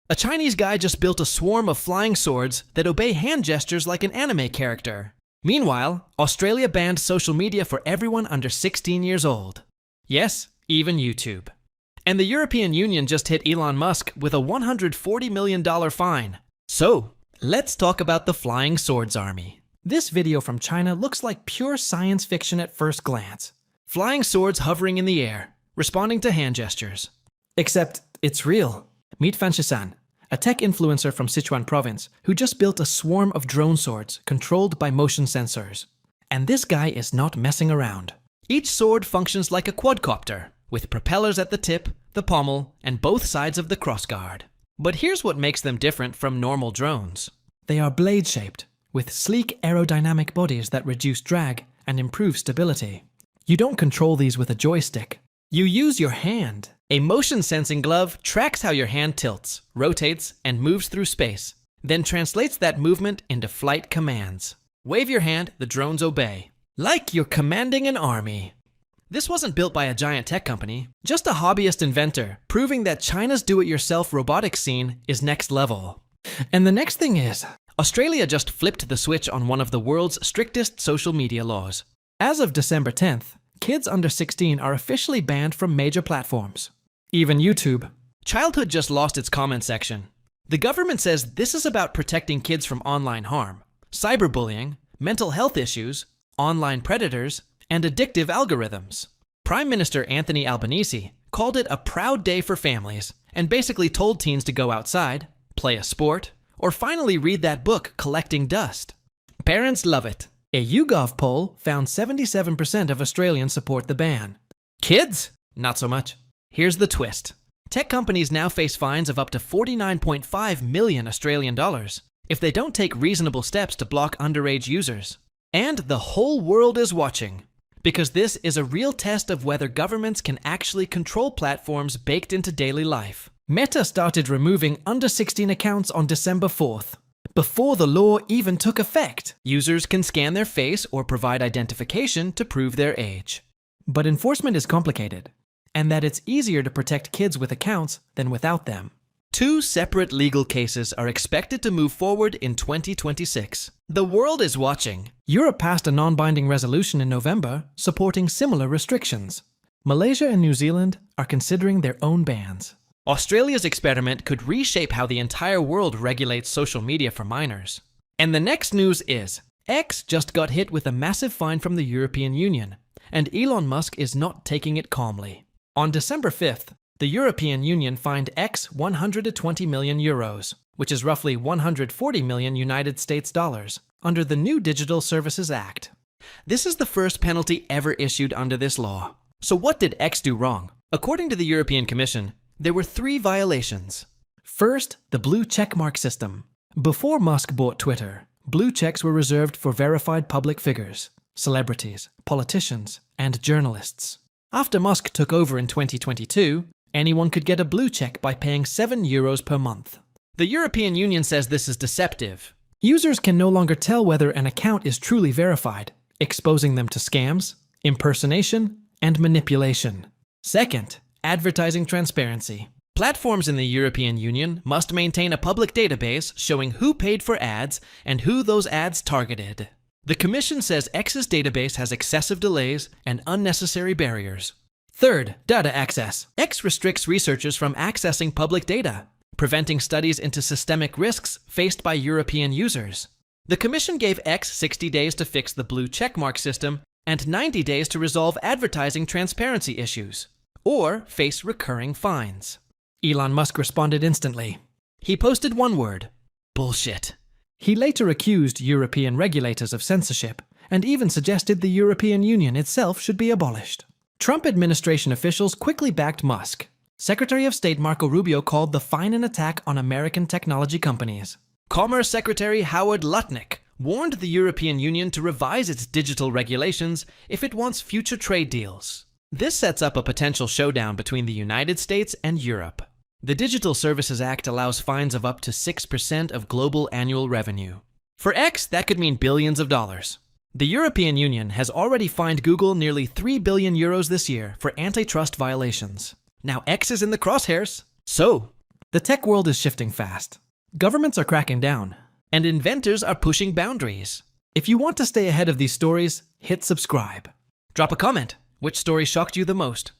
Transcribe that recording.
A Chinese guy just built a swarm of flying swords that obey hand gestures like an anime character. Meanwhile, Australia banned social media for everyone under 16 years old. Yes, even YouTube. And the European Union just hit Elon Musk with a $140 million fine. So, let's talk about the Flying Swords Army. This video from China looks like pure science fiction at first glance. Flying swords hovering in the air, responding to hand gestures. Except, it's real. Meet Fan Shisan, a tech influencer from Sichuan province who just built a swarm of drone swords controlled by motion sensors. And this guy is not messing around. Each sword functions like a quadcopter, with propellers at the tip, the pommel, and both sides of the crossguard. But here's what makes them different from normal drones. They are blade-shaped, with sleek aerodynamic bodies that reduce drag and improve stability. You don't control these with a joystick. You use your hand. A motion-sensing glove tracks how your hand tilts, rotates, and moves through space, then translates that movement into flight commands. Wave your hand, the drones obey. Like you're commanding an army. This wasn't built by a giant tech company, just a hobbyist inventor, proving that China's do-it-yourself robotics scene is next level. And the next thing is, Australia just flipped the switch on one of the world's strictest social media laws. As of December 10th, kids under 16 are officially banned from major platforms. Even YouTube. Childhood just lost its comment section. The government says this is about protecting kids from online harm, cyberbullying, mental health issues, online predators, and addictive algorithms. Prime Minister Anthony Albanese called it a proud day for families and basically told teens to go outside, play a sport, or finally read that book, Collecting Dust. Parents love it. A YouGov poll found 77% of Australians support the ban. Kids? Not so much. Here's the twist. Tech companies now face fines of up to 49.5 million Australian dollars if they don't take reasonable steps to block underage users. And the whole world is watching, because this is a real test of whether governments can actually control platforms baked into daily life. Meta started removing under 16 accounts on December 4th. Before the law even took effect, users can scan their face or provide identification to prove their age. But enforcement is complicated, and that it's easier to protect kids with accounts than without them. Two separate legal cases are expected to move forward in 2026. The world is watching. Europe passed a non-binding resolution in November supporting similar restrictions. Malaysia and New Zealand are considering their own bans. Australia's experiment could reshape how the entire world regulates social media for minors. And the next news is, X just got hit with a massive fine from the European Union, and Elon Musk is not taking it calmly. On December 5th, the European Union fined X 120 million euros, which is roughly 140 million United States dollars, under the new Digital Services Act. This is the first penalty ever issued under this law. So what did X do wrong? According to the European Commission, there were 3 violations. First, the blue checkmark system. Before Musk bought Twitter, blue checks were reserved for verified public figures, celebrities, politicians, and journalists. After Musk took over in 2022, anyone could get a blue check by paying €7 per month. The European Union says this is deceptive. Users can no longer tell whether an account is truly verified, exposing them to scams, impersonation, and manipulation. Second, advertising transparency. Platforms in the European Union must maintain a public database showing who paid for ads and who those ads targeted. The Commission says X's database has excessive delays and unnecessary barriers. Third, data access. X restricts researchers from accessing public data, preventing studies into systemic risks faced by European users. The Commission gave X 60 days to fix the blue checkmark system and 90 days to resolve advertising transparency issues, or face recurring fines. Elon Musk responded instantly. He posted one word: bullshit. He later accused European regulators of censorship and even suggested the European Union itself should be abolished. Trump administration officials quickly backed Musk. Secretary of State Marco Rubio called the fine an attack on American technology companies. Commerce Secretary Howard Lutnick warned the European Union to revise its digital regulations if it wants future trade deals. This sets up a potential showdown between the United States and Europe. The Digital Services Act allows fines of up to 6% of global annual revenue. For X, that could mean billions of dollars. The European Union has already fined Google nearly 3 billion euros this year for antitrust violations. Now X is in the crosshairs. So, The tech world is shifting fast. Governments are cracking down, and inventors are pushing boundaries. If you want to stay ahead of these stories, hit subscribe. Drop a comment. Which story shocked you the most?